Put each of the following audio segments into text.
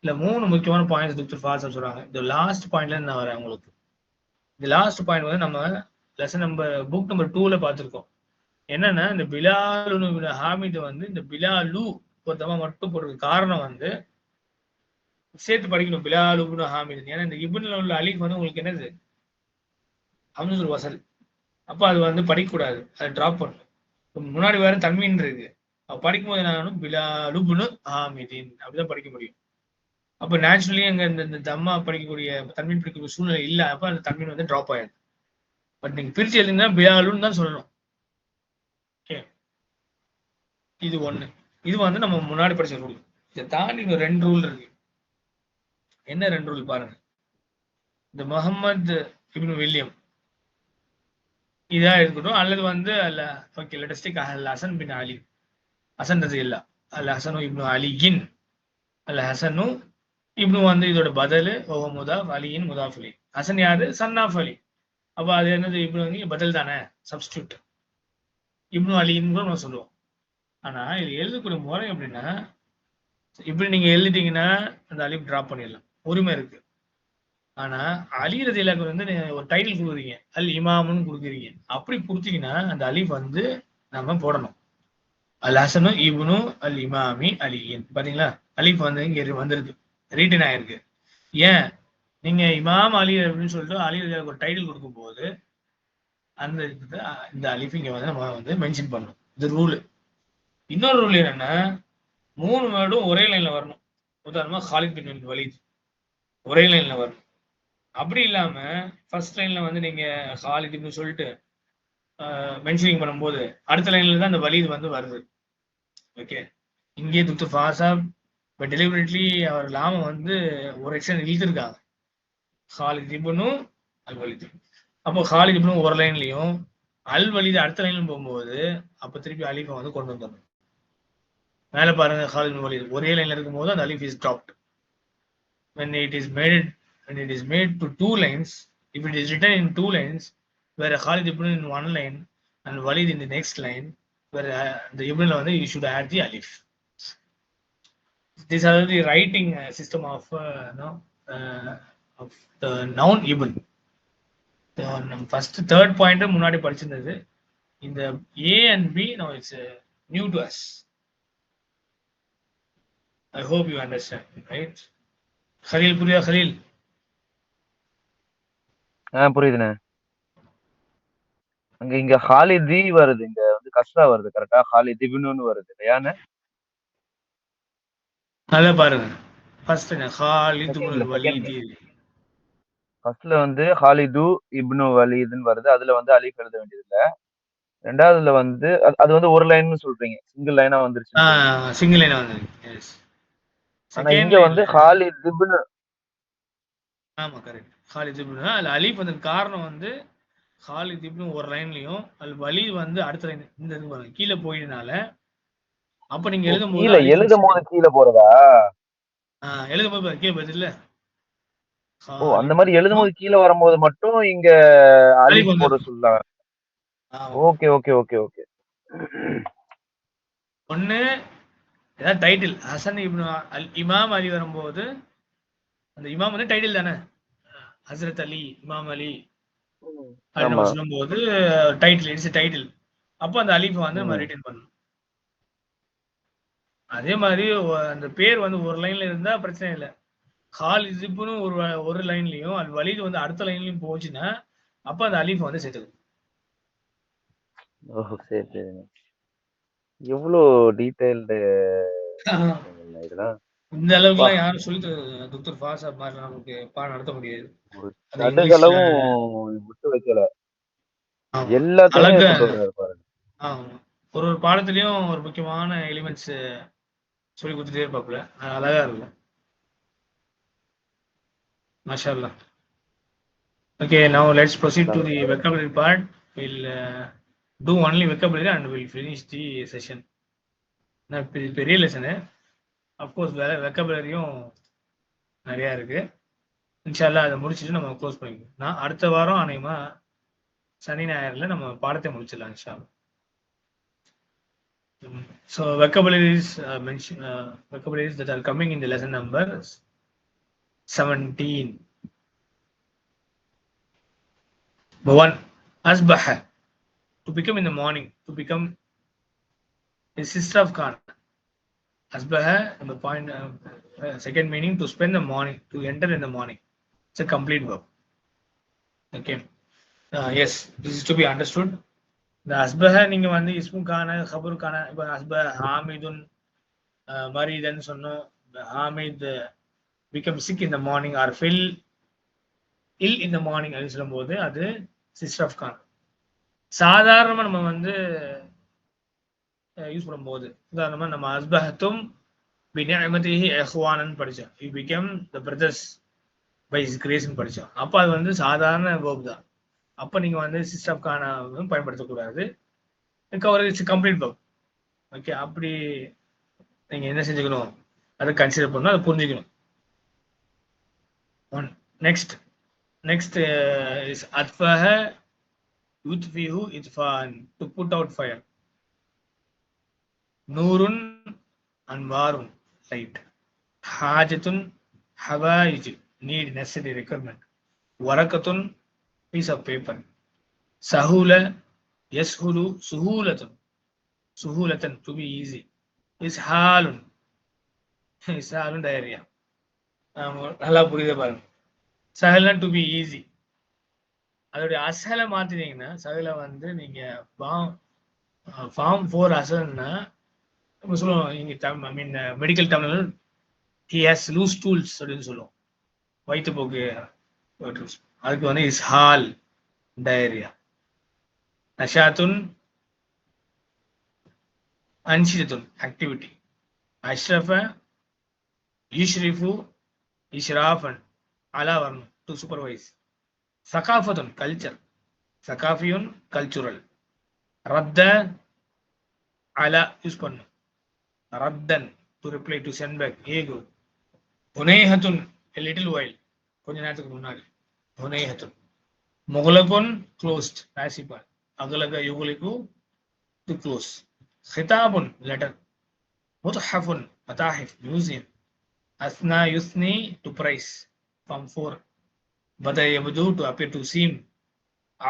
இல்ல 3 முக்கியமான points doctor Fasal சொல்றாங்க. இந்த லாஸ்ட் பாயிண்ட்ல நான் வரேன் உங்களுக்கு. இந்த லாஸ்ட் பாயிண்ட் வந்து நம்ம லெசன் நம்பர் புக் நம்பர் 2ல பார்த்திருக்கோம். என்னன்னா இந்த பிலாலுன்னு ஹாமித் வந்து இந்த பிலாலு பொருத்தமா மட்டும் போடுறதுக்கு காரணம் வந்து சேர்த்து படிக்கணும் பிலாலுன்னு ஹாமித். ஏன்னா இந்த இப்னுல உள்ள அலிஃப் வந்து உங்களுக்கு என்னது ஹம்சுல் வசல். அப்ப அது வந்து படிக்கக்கூடாது, அதை டிராப் பண்ணணும். முன்னாடி வேற தன்மீன் இருக்கு. படிக்கும்போது என்ன பிலாலுன்னு ஹாமிதின் அப்படிதான் படிக்க முடியும். அப்ப நேச்சுரலி அங்க இந்த தம்மா படிக்கக்கூடிய தன்மீன் படிக்கக்கூடிய சூழ்நிலை இல்ல. அப்ப அந்த தன்மீன் வந்து டிராப் ஆயிடும். பட் நீங்க பிரிச்சு எழுதினா பிலாலுன்னு தான் சொல்லணும். ஓகே, இது ஒண்ணு. இது வந்து நம்ம முன்னாடி படிச்ச ரூல். இதை தாண்டி இன்னும் 2 ரூல் இருக்கு. என்ன 2 ரூல் பாருங்க. இந்த முகமது இப்னு வில்லியம் இதா இருக்கட்டும், அல்லது வந்து அல்ல ஓகே லெட்டஸ் டேக் அல் ஹசன் பின் அலி. ஹசன் ரதி இல்ல, அல் ஹசனு இப்னு அலியின். அல் ஹசனு இப்னு வந்து இதோட பதில் ஓஹோ முதாஃப், அலியின் முதாஃப் அலி. ஹசன் யாரு? சன் ஆஃப் அலி. அப்ப அது என்னது? இப்னு வந்து பதில் தானே, சப்ஸ்டியூட். இப்னு அலின்னு கூட நம்ம சொல்லுவோம். ஆனா இது எழுதக்கூடிய முறை எப்படின்னா, இப்படி நீங்க எழுதிட்டீங்கன்னா அந்த அலிஃப் டிராப் பண்ணிடலாம், உரிமை இருக்கு. ஆனா அலி ரலியல்லாஹு வந்து ஒரு டைட்டில் கொடுக்குறீங்க, அல் இமாம்னு கொடுக்குறீங்க. அப்படி கொடுத்தீங்கன்னா அந்த அலிஃப் வந்து நம்ம போடணும். அல் ஹசனு இப்னு அல் இமாமி அலியின். பாத்தீங்களா, அலிஃப் வந்து இங்க வந்திருக்கு, ரீட்டன் ஆயிருக்கு. ஏன்? நீங்க இமாம் அலி அப்படின்னு சொல்லிட்டு அலி ரலியல்லாஹு ஒரு டைட்டில் கொடுக்கும் போது அந்த இந்த அலிஃப் இங்க வந்து நம்ம வந்து மென்ஷன் பண்ணணும். இது ரூல். இன்னொரு ரூல் என்னன்னா, 3 வேர்டும் ஒரே லைன்ல வரணும். உதாரணமா காலித் பின் வலீத் ஒரே லைன்ல வரணும். அப்படி இல்லாம ஃபர்ஸ்ட் லைன்ல வந்து நீங்க காலித் இப்னு சொல்லிட்டு மென்ஷனிங் பண்ணும்போது அடுத்த லைன்ல தான் அந்த வலீத் வந்து வருது. ஓகே, இங்கே துத்து ஃபாசா பட் டெலிபரேட்லி அவர் லாம வந்து ஒரு எக்ஸ்டென்ட் இழுத்துருக்காங்க, காலித் இப்னு அல் வலீத். அப்போ காலித் இப்னு ஒரு லைன்லயும் அல் வலீத் அடுத்த லைன்ல போகும்போது அப்ப திருப்பி அலிஃபை வந்து கொண்டு வந்துடணும். மேல பாருங்க, காலித் இப்னு வலீத் ஒரே லைன்ல இருக்கும்போது அந்த அலிஃப் is dropped. when it is made to 2 lines, if it is written in 2 lines, where Khalid ibn in one line and Walid in the next line, where the ibn வந்து you should add the alif. These are the writing system of of the noun ibn. நம்ம first third point முன்னாடி படிச்சிருந்தது. இந்த A and B now it's new to us. I hope you understand, right? Khalil, புரியா Khalil? புரியுதுண்ணே. அங்க இங்க ஹாலிதி வருது, இங்க வந்து கஸ்ரா வருது கரெக்டா, ஹாலித் இப்னுன்னு வருது இல்லையாண்ணே? நல்லா பாருங்க, ஃபர்ஸ்ட் ஹாலித் இப்னு வலீத். ஃபர்ஸ்ட்ல வந்து ஹாலிது இப்னு வலீதுன்னு வருது, அதுல வந்து அலிஃப் எழுத வேண்டியது இல்ல. ரெண்டாவதுல வந்து அது வந்து ஒரு லைன்னு சொல்றீங்க, சிங்கிள் லைனா வந்துருச்சு. சிங்கிள் லைனா வந்துருக்கு. எஸ். ஆனா செகண்ட் இங்க வந்து லைன்ல ஹாலித் இப்னு. ஆமா கரெக்ட், ஹாலித் இப்னு அதுல அலிஃப் வந்ததுக்கு காரணம் வந்து ஹாலித் இப்னு ஒரு லைன்லயும் அல் வலீத் வந்து அடுத்த லைன் இந்த இது பாருங்க கீழே போயினால. அப்ப நீங்க எழுதும்போது கீழே அலிஃப் எழுதும் போது கீழே போறதா? எழுதும்போது பாருங்க கீழே பதில்ல அந்த மாதிரி எழுதும் போது கீழே வரும்போது மட்டும் இங்க அலிஃப் போட சொல்லலாம். Okay okay okay okay. ஒண்ணு ஏதாவது டைட்டில் ஹசன் இப்னு அல் இமாம் அலி வரும்போது அந்த இமாம் வந்து டைட்டில் தானே, ஹசரத் அலி, இமாம் அலி அப்படின்னு நம்ம சொல்லும்போது டைட்டில், இட்ஸ் டைட்டில். அப்போ அந்த அலிஃபை வந்து நம்ம ரிட்டன் பண்ணணும். அதே மாதிரி அந்த பேர் வந்து ஒரு லைன்ல இருந்தா பிரச்சனை இல்லை. காலித் இப்னு ஒரு லைன்லயும் அது வலீத் வந்து அடுத்த லைன்லயும் போச்சுன்னா அப்ப அந்த அலிஃப் வந்து சேர்த்துக்கணும். ஓஹோ சரி சரி. எவ்வளோ டீடைல்டு இதெல்லாம். இந்த அளவுக்குலாம் யாரும் சொல்லி டாக்டர் ஃபாசா மாதிரி நமக்கு பாடம் நடத்த முடியாது. சடுகளவும் விட்டு வைக்கல, எல்லாத்தையுமே கொண்டு வர்றாரு பாருங்க. ஒரு பாடத்திலயும் ஒரு முக்கியமான எலிமெண்ட்ஸ் சொல்லி கொடுத்துட்டே இருப்பாப்புல, அழகா இருக்கும். மாஷா அல்லாஹ். Okay, now let's proceed to the vocabulary part. We'll do only vocabulary and we'll finish the session. பெரிய லெசனு, அஃப்கோர்ஸ் வெக்கபுலரியும் நிறையா இருக்கு. இன்ஷால்லா அதை முடிச்சுட்டு நம்ம க்ளோஸ் பண்ணிக்கலாம். நான் அடுத்த வாரம் அநேகமா சனி ஞாயிறுல நம்ம பாடத்தை முடிச்சிடலாம் இன்ஷால்லா. So vocabularies that are coming in the lesson number 17. Number 1, asbaha, to become in the morning, to become a sister of Khan. Asbaha, number point, second meaning, to spend the morning, to enter in the morning. It's a complete verb. Okay. Yes, this is to be understood. The asbaha நீங்க வந்து இஸ்முக்கான கபருக்கான இப்போ அஸ்பஹ ஹாமிதுன் மரீதன் சொன்னோம். Hamid become sick in the morning or fell ill in the morning அப்படின்னு சொல்லும்போது அது sister of Khan. சாதாரணமா நம்ம வந்து யூஸ் பண்ணும்போது உதாரணமா நம்ம அஸ்பஹத்தும் பிநிஅமதிஹி இஹ்வானன் படிச்சோம். You become the brothers by his கிரேஸ்னு படிச்சோம். அப்போ அது வந்து சாதாரண வேர்ப் தான். அப்போ நீங்க வந்து சிஸ்டர் ஆஃப் கான பயன்படுத்தக்கூடாது. It's complete verb. ஓகே, அப்படி நீங்க என்ன செஞ்சுக்கணும், அதை கன்சிடர் பண்ணணும், அதை புரிஞ்சுக்கணும். Next is atfaha yutfihu itfan, to put out fire. Nurun anwarun, light. Hajatun hawaij, need, necessary, requirement. Warakatun, piece of paper. Sahula yashulu suhulatan, to be easy. Ishalun diarrhea. நல்லா புரியுது பாருங்க. சஹலன் டு பி ஈஸி. அதோடைய அசலை மாத்தினீங்கன்னா சஹல வந்து நீங்க form 4 அசல்னா நம்ம சொல்லுவோம். இங்க I mean medical terminal he has loose stools அப்படின்னு சொல்லுவோம். வயிற்றுப்போக்கு அதுக்கு வந்து இஸ்ஹால் டயரியா. நஷாத்துன் அன்ஷிதத்துன், ஆக்டிவிட்டி. அஷ்ரஃப யுஷ்ரிஃபு இஷ்ராஃபன், அலா வரணும், டு சூப்பர்வைஸ். சகாஃபத்துன், கல்ச்சர். சகாஃபியுன், கல்ச்சுரல். ரத்த அலா யூஸ் பண்ணும். ரத்தன், to reply, to send back, ago. ஹுனைஹத்துன், a little while, கொஞ்ச நேரத்துக்கு முன்னாடி. ஹுனைஹத்துன். முகலகுன், க்ளோஸ்ட், பாசிவ். அகலக யுகலிகு, டு க்ளோஸ். ஹிதாபுன், லெட்டர். முத்ஹஃபுன், மதாஹிஃப், மியூசியம். அஸ்னா யுஸ்னி, டு பிரைஸ், ஃபார்ம் 4. பதா யபது, டு appear, to seem.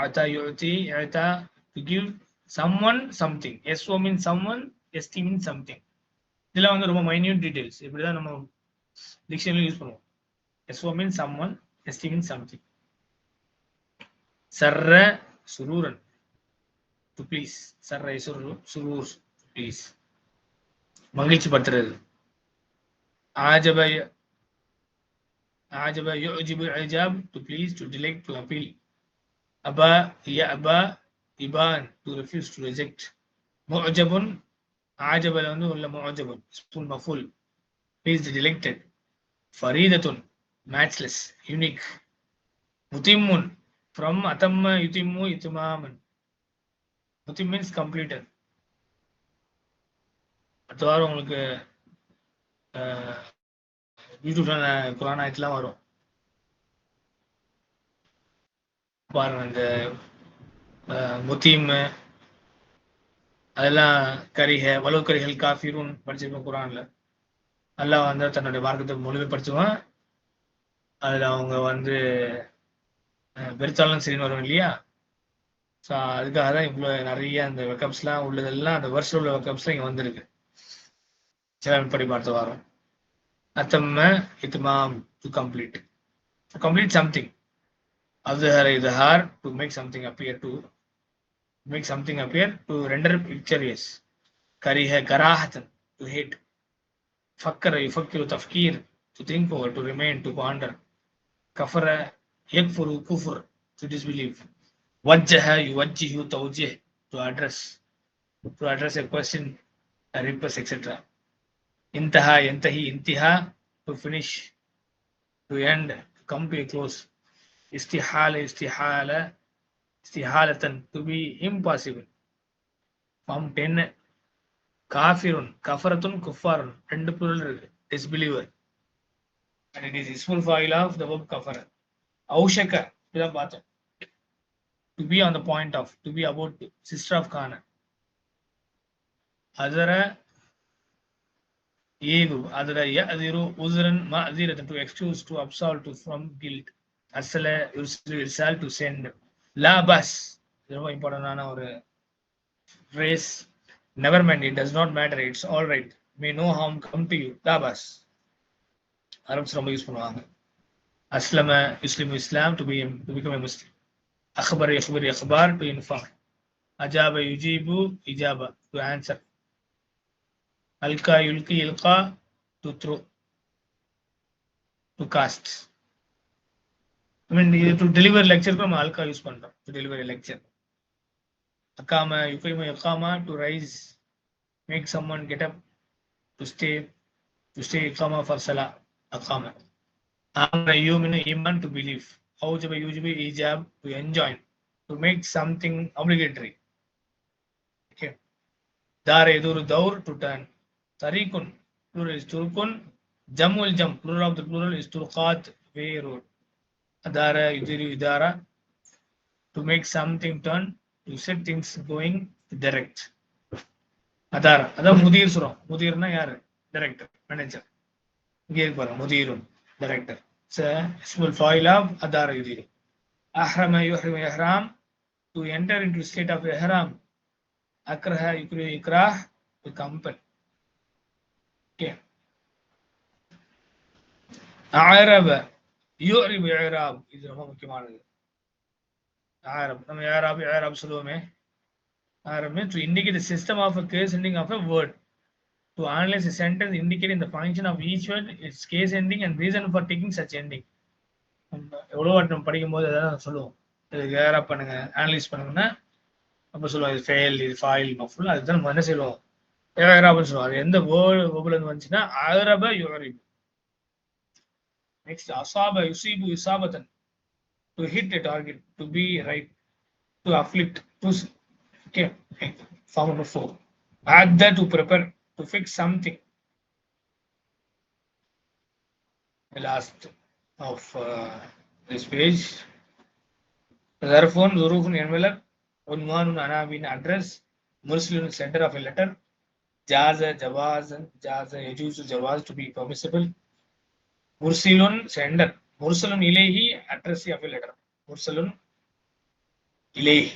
ஆதா யுதி, ஆதா, to give someone something. SO means someone, ST means something. இதெல்லாம் வந்து ரொம்ப மைன்யூட் டீடைல்ஸ். இப்படிதான் நம்ம டிக்ஷனரியில் யூஸ் பண்ணுவோம். SO means someone, ST means something. சர்ர சுரூரன், டு ப்ளீஸ். சர்ர சுரூர், ப்ளீஸ், மகிழ்ச்சி படுத்துறது. ஆஜப யுஜிபு இஜாப், to please, to delight, to appeal. அபா யஅபா இபான், டு ரெஃப்யூஸ், டு ரிஜெக்ட். முஅஜபுன், ஆஜபல வந்து உள்ள முஅஜபுன், ஸ்பூன் மஃபூல், ப்ளீஸ், டிலைக்டட். ஃபரீதத்துன், மேட்ச்லெஸ், யூனிக். முதிம்முன், from அத்தம்ம யுதிம்மு இத்மாமன். முதிம் மீன்ஸ் கம்ப்ளீட்டட். அடுத்த வாரம் உங்களுக்கு யூடியூப்ல குரான் ஆயத்துலாம் வரும் பாருங்க. இந்த முத்தீம் அதெல்லாம் கரிஹ வலு கரிஹல் காஃபிரூன் படிச்சிருக்கோம் குரான்ல. அல்லாஹ் வந்து தன்னுடைய மார்க்கத்தை முழுமைப்படுத்துவான். அதுல அவங்க வந்து வெறுத்தாலும் சரின்னு வரும் இல்லையா. ஸோ அதுக்காக தான் இவ்வளோ நிறைய அந்த வெக்கப்ஸ்லாம் உள்ளதெல்லாம், அந்த வருஷம் உள்ள வெக்கப்ஸ்லாம் இங்கே வந்திருக்கு. சில படி பார்த்து வரோம். அத்தம்ம இத்மாம், to complete, to complete something. அஸ்ஹர இத்ஹார், to make something appear, to make something appear, to render picturesque. கரிஹ கராஹத்தன், டு ஹேட். ஃபக்கர யுஃபக்கிரு தஃப்கீர், to think over, to remain, to ponder. கஃபர யக்ஃபுரு குஃப்ர், டு டிஸ்பிலீவ். வஜ்ஜஹ யுவஜ்ஜிஹு தௌஜிஹ், to address a question, a request, etc. Intaha yantahi, intiha, to finish, to end, to come to a close. Istihalatan, to be impossible. Form 10. Kafirun, kafaratun, kuffarun, ரெண்டு plural இருக்கு. Disbeliever, and it is ismul fa'il of the verb kafara. Aushaka, இதான் பார்த்தோம். To be on the point of, to be about to, sister of Kana. Azara ego adra ya'diru uzran ma'ziratan to excuse to absolve to from guilt asala irsal to send la bas ரொம்ப இம்பார்ட்டன்டான ஒரு phrase never mind it does not matter it's all right may no harm come to you la bas Arabs ரொம்ப use பண்ணுவாங்க அஸ்லம யுஸ்லிமு இஸ்லாம் to become a muslim akhbar yakhbar ikhbar to inform ajaba yujibu ijaba to answer alqa yulqi ilqa to throw to cast I mean to deliver lecture நம்ம alqa use பண்றோம் to deliver a lecture akama yuqimu iqama to rise make someone get up to stay iqama for salah akama amana yuminu iman to believe awjaba yujibu ijab to enjoin to make something obligatory okay dar eduru daur to turn tariqun plural is turqun jamul jam plural of the plural is turqat way road adara yudiru idara to make something turn to set things going direct adara adha mudir சொல்றோம் mudirna யாரு director manager இங்க இருக்கு பாருங்க mudirun director so ismul fa'il of adara yudiru ahrama yuhrimu ihram to enter into state of ihram akraha yukrihu ikrah to compel okay a'raba yu'ribu i'rab இது ரொம்ப முக்கியமானது a'rab நம்ம i'rab சொல்லுவோமே a'rab means to indicate the system of a case ending of a word to analyze a sentence indicating the function of each word its case ending and reason for taking such ending எவ்வளவு வாட்டி நம்ம படிக்கும்போது அதான் சொல்லுவோம் இதுக்கு i'rab பண்ணுங்க analyse பண்ணுங்கன்னா அப்ப சொல்லுவோம் இது ஃபெயில் இது ஃபாயில் மஃபூல் அதுதான் நம்ம என்ன செய்வோம் i'rabன்னு சொல்லுவோம் அது எந்த வேர்ட்ல இருந்து வந்துச்சுன்னா a'raba yu'rib next asaba yusibu isabatan to hit a target to be right to afflict to okay form number 4 adda to prepare to fix something the last of this page zarfun zurufun envelope unwanun anabin address mursalun sender of a letter jaza jaza yajuzu jawaz to be permissible mursilun sender mursalun ilayhi address of a letter mursalun ilayhi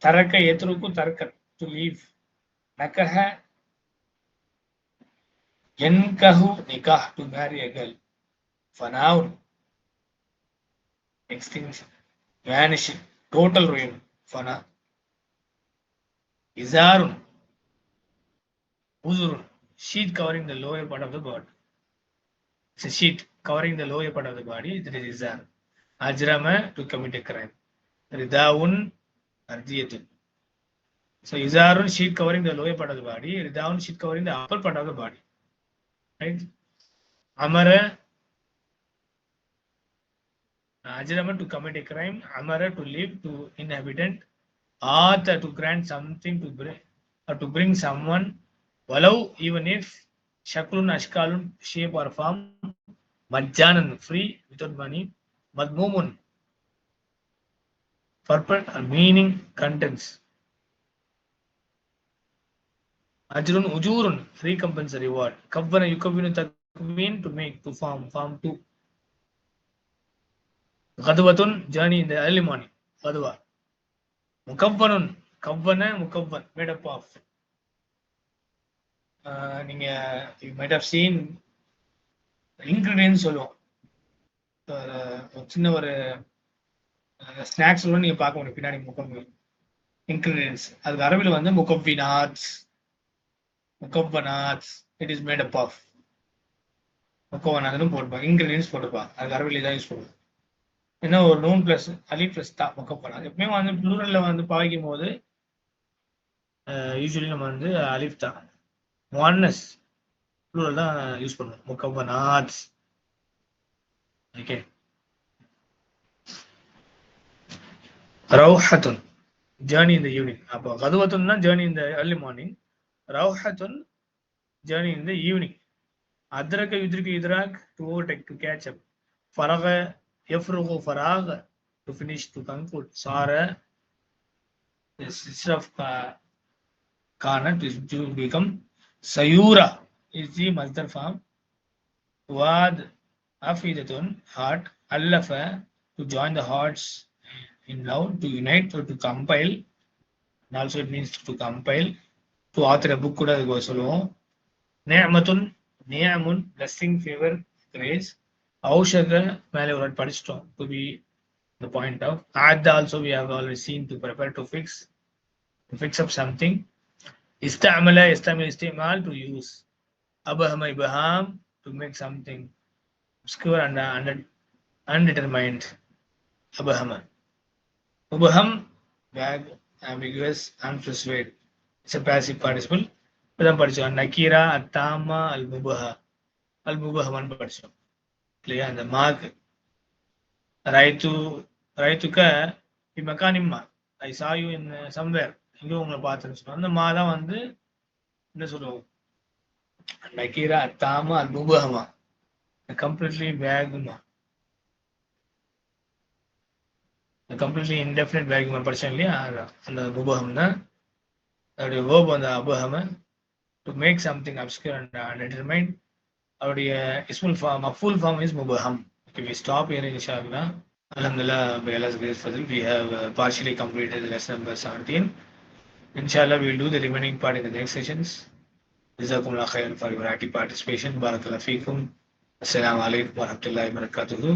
taraka yatruku tarka to leave nakaha yankahu nikah to marry a girl fanaun extinction vanishing total ruin fana izarun uzurun sheet covering the lower part of the body it's a sheet covering the lower part of the body that is izar ajrama to commit a crime ridaun ardiyatun so izarun sheet covering the lower part of the body ridaun sheet covering the upper part of the body right amara ajrama to commit a crime amara to live to inhabitant ata to grant something to bring or to bring someone walau even if shaklun ashkalun shape or form majjanan free without money madmumun purpose or meaning contents ajrun ujurun recompense reward kavvana yukavvinu takwin to make to form 2 ghadwatun journey in the early morning ghadwa mukavvanun kavvana mukavvan made up of நீங்க you might have seen ingredients சொல்லுவோம் சின்ன ஒரு snacks சொல்லுவோம் நீங்க பார்க்க முடியும் பின்னாடி முக்கவ்வி ingredients அதுக்கு அரபில வந்து முக்கவ்வனாத்ஸ் it is made up of முக்கவனாத்னு போட்டுப்பாங்க ingredients போட்டுப்பாங்க அதுக்கு அரபில தான் யூஸ் பண்ணுவோம் என்ன ஒரு நூன் பிளஸ் அலிஃப் பிளஸ் தா முக்கவ்வனாத் எப்பவுமே வந்து ப்ளூரல்ல வந்து பாவிக்கும் போது யூசுவலி நம்ம வந்து அலிஃப் தான் முஅன்னஸ் ப்ளூரல் தான் யூஸ் பண்ணுவோம் முக்கவ்வனாத்ஸ் okay ரௌஹத்துன் journey in the evening அப்போ கதுவத்துன் தான் journey in the early morning ரௌஹத்துன் journey in the evening அத்ரக யுத்ரிகு இத்ராக் to overtake to catch up ஃபரக யஃப்ருகு ஃபராக to finish to conclude சார instead of கான to become Sayura is the masdar form. Wad afidatun, heart. Allafa, to join the hearts in love, to unite or to compile. And also it means to compile. To author a book கூட அதுக்கு சொல்லுவோம். நிஅமத்துன், நிஅமுன், blessing, favor, grace. ஔஷத மேலே ஒரு படிச்சிட்டோம். To be the point of. Adda also we have already seen, to prepare, to fix up something. Istamala, istimal, to use. Abahama, ibaham, to make something obscure and undetermined. Abahama. Ubaham, vague, ambiguous, unpersuade. It's a passive participle. இப்பதான் படிச்சோம். நக்கீரா, அத்தாமா, அல்முபஹா. அல்முபஹமான்னு படிச்சோம் இல்லையா? அந்த mark ரைத்துக்க மக்கானிம்மா, I saw you in somewhere, எங்கேயும் உங்களை பார்த்துன்னு சொன்னோம். அந்த மா தான் வந்து என்ன சொல்லுவோம்? நக்கீரா, அத்தாமா, அல்முபஹமா, கம்ப்ளீட்லி வேகுமா, கம்ப்ளீட்லி இன்டெஃபினட் வேகுமா படிச்சோம் இல்லையா? அந்த முபஹம் தான் அதோடைய வேர்ப், அந்த அபஹம, to make something obscure and undetermined. அவருடைய இஸ்முல் ஃபார்ம், மஃபூல் ஃபார்ம் இஸ் முபஹம். Okay, we stop here inshallah. Alhamdulillah, by Allah's grace, we have partially completed lesson number 17. Inshallah, we will do the remaining part in the next sessions. Jazakumullah khairan for your active participation. Barakallahu feekum. Assalamu alaikum wa rahmatullahi wa barakatuhu.